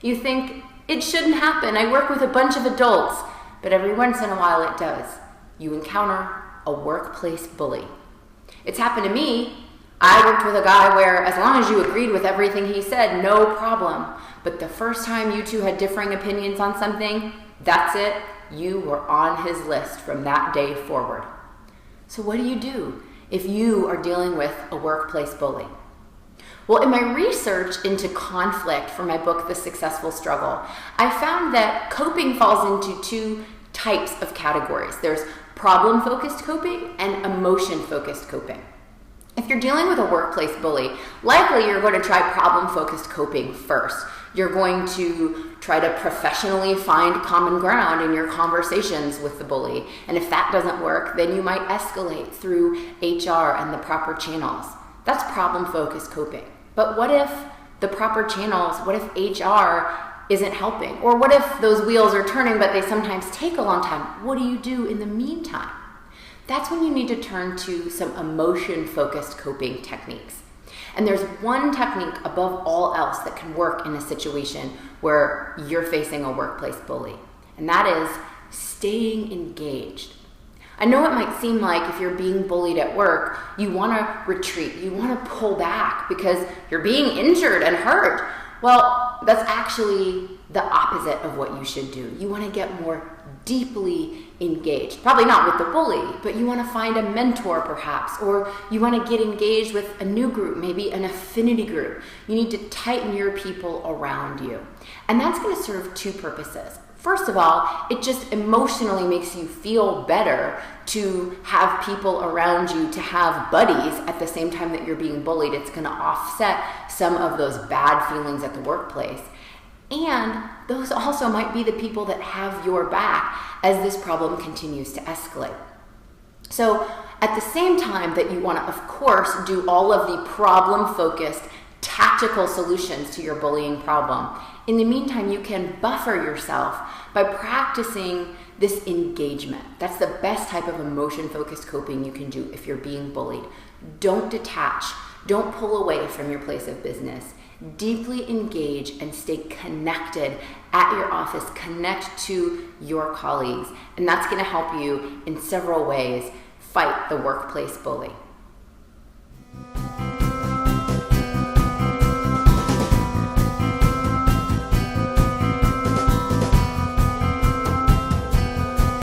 You think, it shouldn't happen. I work with a bunch of adults. But every once in a while it does. You encounter a workplace bully. It's happened to me. I worked with a guy where as long as you agreed with everything he said, no problem. But the first time you two had differing opinions on something, that's it. You were on his list from that day forward. So what do if you are dealing with a workplace bully? Well, in my research into conflict for my book, The Successful Struggle, I found that coping falls into two types of categories. There's problem-focused coping and emotion-focused coping. If you're dealing with a workplace bully, likely you're going to try problem-focused coping first. You're going to try to professionally find common ground in your conversations with the bully. And if that doesn't work, then you might escalate through HR and the proper channels. That's problem-focused coping. But what if the proper channels, what if HR isn't helping? Or what if those wheels are turning but they sometimes take a long time? What do you do in the meantime? That's when you need to turn to some emotion-focused coping techniques. And there's one technique above all else that can work in a situation where you're facing a workplace bully, and that is staying engaged. I know it might seem like if you're being bullied at work, you want to retreat, you want to pull back because you're being injured and hurt. Well, that's actually the opposite of what you should do. You want to get more deeply engaged. Probably not with the bully, but you want to find a mentor perhaps, or you want to get engaged with a new group, maybe an affinity group. You need to tighten your people around you. And that's going to serve two purposes. First of all, it just emotionally makes you feel better to have people around you, to have buddies at the same time that you're being bullied. It's going to offset some of those bad feelings at the workplace. And those also might be the people that have your back as this problem continues to escalate. So at the same time that you want to, of course, do all of the problem-focused tactical solutions to your bullying problem, in the meantime, you can buffer yourself by practicing this engagement. That's the best type of emotion-focused coping you can do if you're being bullied. Don't detach. Don't pull away from your place of business. Deeply engage and stay connected at your office. Connect to your colleagues. And that's going to help you in several ways fight the workplace bully.